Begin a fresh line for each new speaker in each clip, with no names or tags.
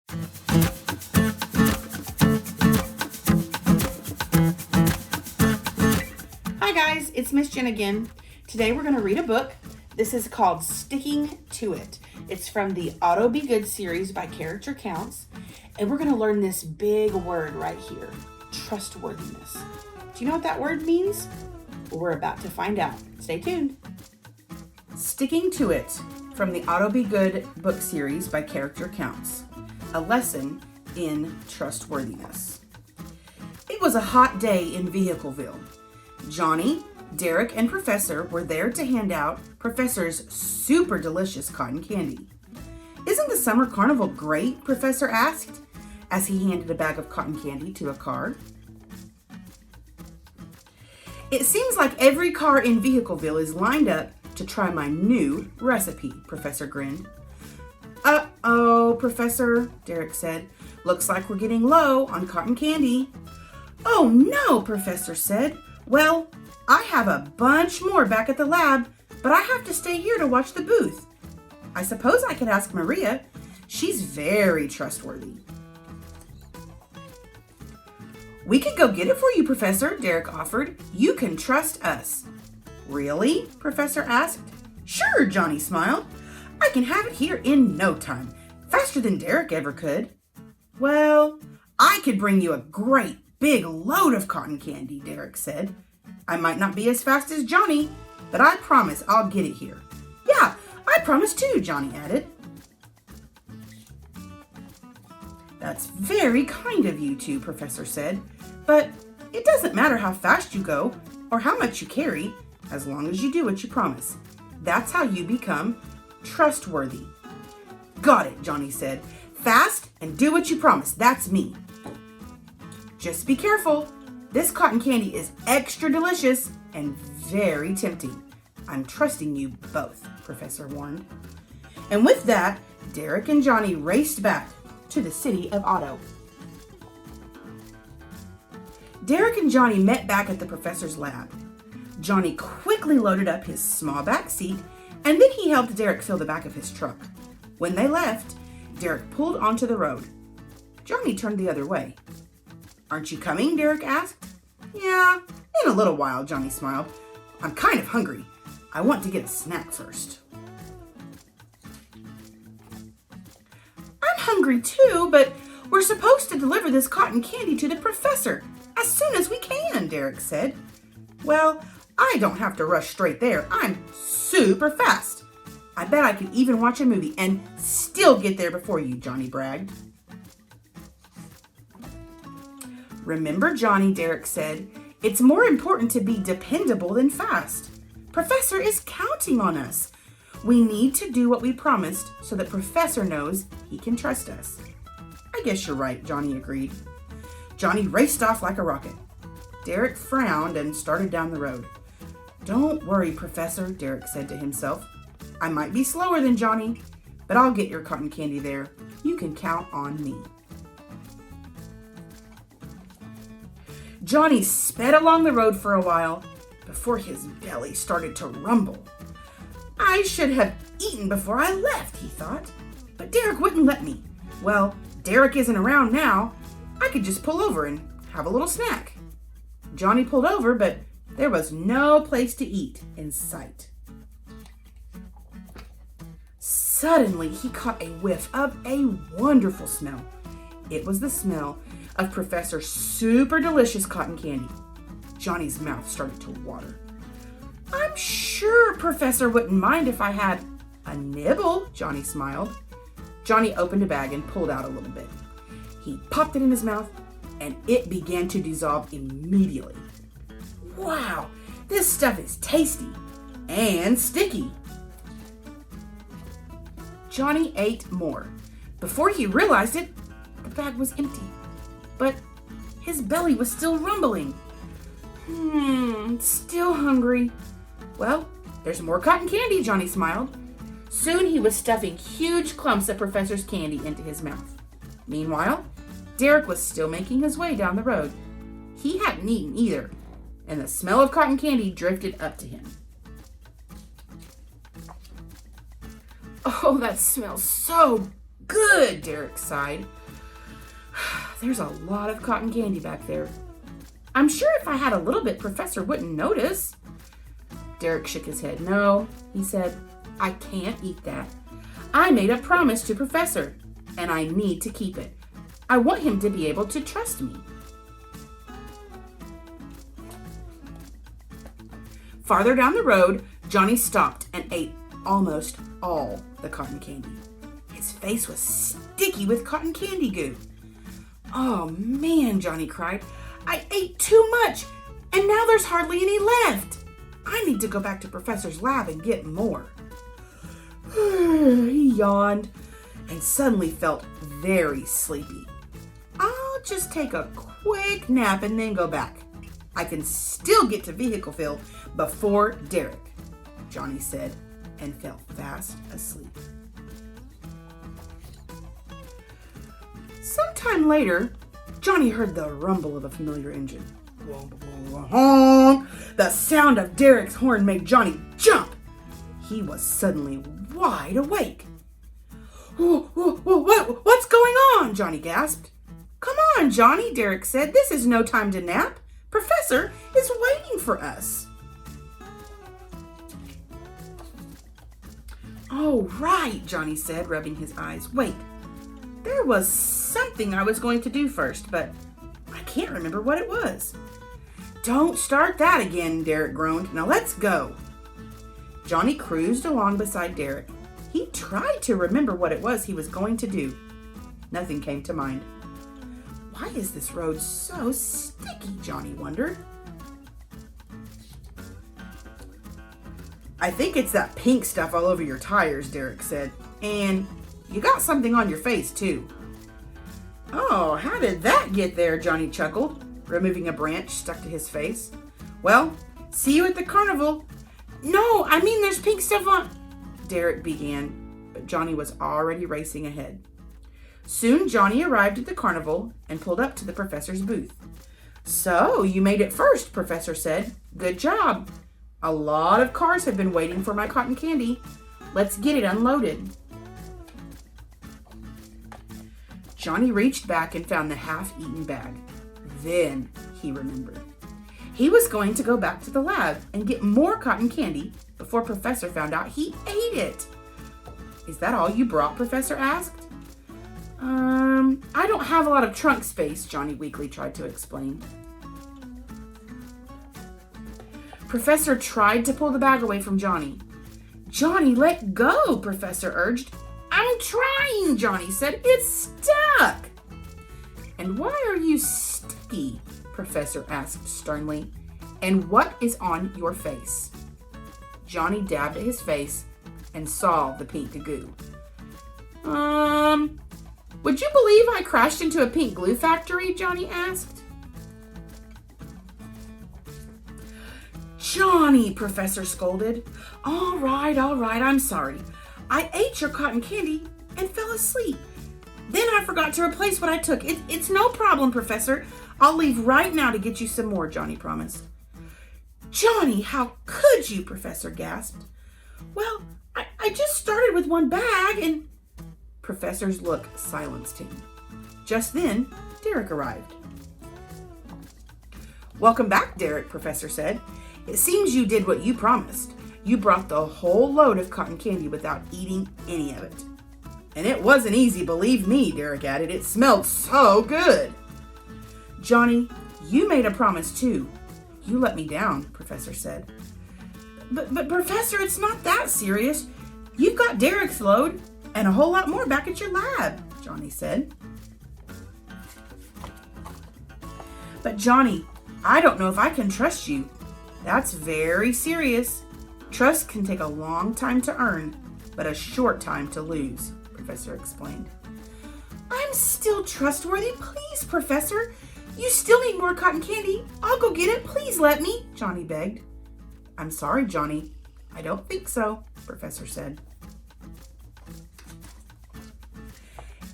Hi guys, it's Miss Jenn again. Today we're going to read a book. This is called Sticking to It. It's from the Auto Be Good series by Character Counts. And we're going to learn this big word right here, trustworthiness. Do you know what that word means? Well, we're about to find out. Stay tuned. Sticking to It from the Auto Be Good book series by Character Counts. A lesson in trustworthiness. It was a hot day in Vehicleville. Johnny, Derek, and Professor were there to hand out Professor's super delicious cotton candy. "Isn't the summer carnival great?" Professor asked as he handed a bag of cotton candy to a car. "It seems like every car in Vehicleville is lined up to try my new recipe," Professor grinned. "Uh-oh, Professor," Derek said. "Looks like we're getting low on cotton candy." "Oh no," Professor said. "Well, I have a bunch more back at the lab, but I have to stay here to watch the booth. I suppose I could ask Maria. She's very trustworthy." "We could go get it for you, Professor," Derek offered. "You can trust us." "Really?" Professor asked. "Sure," Johnny smiled. "I can have it here in no time, faster than Derek ever could." "Well, I could bring you a great big load of cotton candy," Derek said. "I might not be as fast as Johnny, but I promise I'll get it here." "Yeah, I promise too," Johnny added. "That's very kind of you two," Professor said. "But it doesn't matter how fast you go or how much you carry, as long as you do what you promise. That's how you become trustworthy." "Got it," Johnny said. "Fast and do what you promise. That's me." "Just be careful. This cotton candy is extra delicious and very tempting. I'm trusting you both," Professor warned. And with that, Derek and Johnny raced back to the city of Otto. Derek and Johnny met back at the professor's lab. Johnny quickly loaded up his small back seat, and then he helped Derek fill the back of his truck. When they left, Derek pulled onto the road. Johnny turned the other way. "Aren't you coming?" Derek asked. "Yeah, in a little while," Johnny smiled. "I'm kind of hungry. I want to get a snack first." "I'm hungry too, but we're supposed to deliver this cotton candy to the professor as soon as we can," Derek said. "Well, I don't have to rush straight there. I'm super fast. I bet I could even watch a movie and still get there before you," Johnny bragged. "Remember, Johnny," Derek said, "it's more important to be dependable than fast. Professor is counting on us. We need to do what we promised so that Professor knows he can trust us." "I guess you're right," Johnny agreed. Johnny raced off like a rocket. Derek frowned and started down the road. "Don't worry, Professor," Derek said to himself. "I might be slower than Johnny, but I'll get your cotton candy there. You can count on me." Johnny sped along the road for a while before his belly started to rumble. "I should have eaten before I left," he thought, "but Derek wouldn't let me. Well, Derek isn't around now. I could just pull over and have a little snack." Johnny pulled over, but there was no place to eat in sight. Suddenly, he caught a whiff of a wonderful smell. It was the smell of Professor's super delicious cotton candy. Johnny's mouth started to water. "I'm sure Professor wouldn't mind if I had a nibble," Johnny smiled. Johnny opened a bag and pulled out a little bit. He popped it in his mouth, and it began to dissolve immediately. "Wow, this stuff is tasty and sticky." Johnny ate more. Before he realized it, the bag was empty, but his belly was still rumbling. Still hungry. "Well, there's more cotton candy," Johnny smiled. Soon he was stuffing huge clumps of Professor's candy into his mouth. Meanwhile, Derek was still making his way down the road. He hadn't eaten either, and the smell of cotton candy drifted up to him. "Oh, that smells so good, Derek sighed. There's a lot of cotton candy back there. I'm sure if I had a little bit, Professor wouldn't notice. Derek shook his head. No, he said, I can't eat that. I made a promise to Professor, and I need to keep it. I want him to be able to trust me. Farther down the road, Johnny stopped and ate almost all the cotton candy. His face was sticky with cotton candy goo. Oh man, Johnny cried. I ate too much, and now there's hardly any left. I need to go back to Professor's lab and get more. He yawned and suddenly felt very sleepy. I'll just take a quick nap and then go back. I can still get to Vehicleville before Derek, Johnny said, and fell fast asleep. Sometime later, Johnny heard the rumble of a familiar engine. The sound of Derek's horn made Johnny jump. He was suddenly wide awake. What's going on? Johnny gasped. Come on, Johnny, Derek said. This is no time to nap. Professor is waiting for us. Oh, right, Johnny said, rubbing his eyes. Wait, there was something I was going to do first, but I can't remember what it was. Don't start that again, Derek groaned. Now let's go. Johnny cruised along beside Derek. He tried to remember what it was he was going to do. Nothing came to mind. Why is this road so sticky? Johnny wondered. I think it's that pink stuff all over your tires, Derek said. And you got something on your face, too. Oh, how did that get there? Johnny chuckled, removing a branch stuck to his face. Well, see you at the carnival. No, I mean there's pink stuff on... Derek began, but Johnny was already racing ahead. Soon Johnny arrived at the carnival and pulled up to the professor's booth. So, you made it first, Professor said. Good job. A lot of cars have been waiting for my cotton candy. Let's get it unloaded. Johnny reached back and found the half-eaten bag. Then he remembered. He was going to go back to the lab and get more cotton candy before Professor found out he ate it. Is that all you brought? Professor asked. I don't have a lot of trunk space, Johnny weakly tried to explain. Professor tried to pull the bag away from Johnny. Johnny, let go, Professor urged. I'm trying, Johnny said. It's stuck. And why are you sticky? Professor asked sternly. And what is on your face? Johnny dabbed at his face and saw the pink goo. Would you believe I crashed into a pink glue factory? Johnny asked. Johnny, Professor scolded. All right, I'm sorry. I ate your cotton candy and fell asleep. Then I forgot to replace what I took. It's no problem, Professor. I'll leave right now to get you some more, Johnny promised. Johnny, how could you? Professor gasped. Well, I just started with one bag and... Professor's look silenced him. Just then, Derek arrived. Welcome back, Derek, Professor said. It seems you did what you promised. You brought the whole load of cotton candy without eating any of it. And it wasn't easy, believe me, Derek added. It smelled so good. Johnny, you made a promise too. You let me down, Professor said. But Professor, it's not that serious. You've got Derek's load and a whole lot more back at your lab, Johnny said. But Johnny, I don't know if I can trust you. That's very serious. Trust can take a long time to earn, but a short time to lose, Professor explained. I'm still trustworthy. Please, Professor. You still need more cotton candy. I'll go get it. Please let me, Johnny begged. I'm sorry, Johnny. I don't think so, Professor said.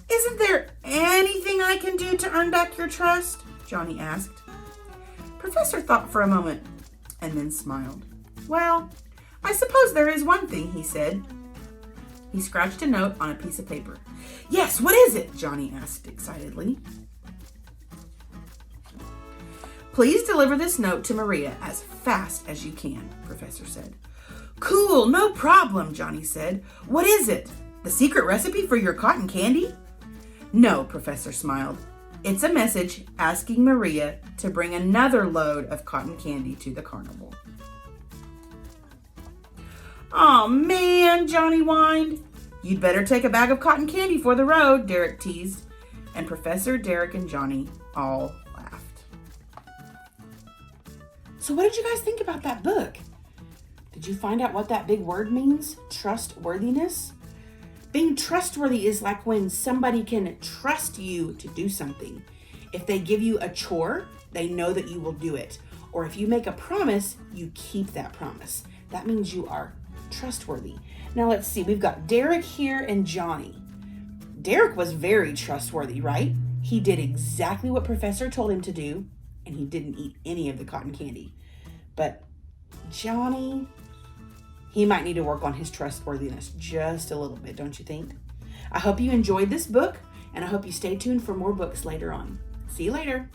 Isn't there anything I can do to earn back your trust? Johnny asked. Professor thought for a moment and then smiled. Well, I suppose there is one thing, he said. He scratched a note on a piece of paper. Yes, what is it? Johnny asked excitedly. Please deliver this note to Maria as fast as you can, Professor said. Cool, no problem, Johnny said. What is it? The secret recipe for your cotton candy? No, Professor smiled. It's a message asking Maria to bring another load of cotton candy to the carnival. Aw, man, Johnny whined. You'd better take a bag of cotton candy for the road, Derek teased. And Professor, Derek, and Johnny all laughed. So what did you guys think about that book? Did you find out what that big word means? Trustworthiness? Being trustworthy is like when somebody can trust you to do something. If they give you a chore, they know that you will do it. Or if you make a promise, you keep that promise. That means you are trustworthy. Now let's see, we've got Derek here and Johnny. Derek was very trustworthy, right? He did exactly what Professor told him to do, and he didn't eat any of the cotton candy. But Johnny, he might need to work on his trustworthiness just a little bit, don't you think? I hope you enjoyed this book, and I hope you stay tuned for more books later on. See you later.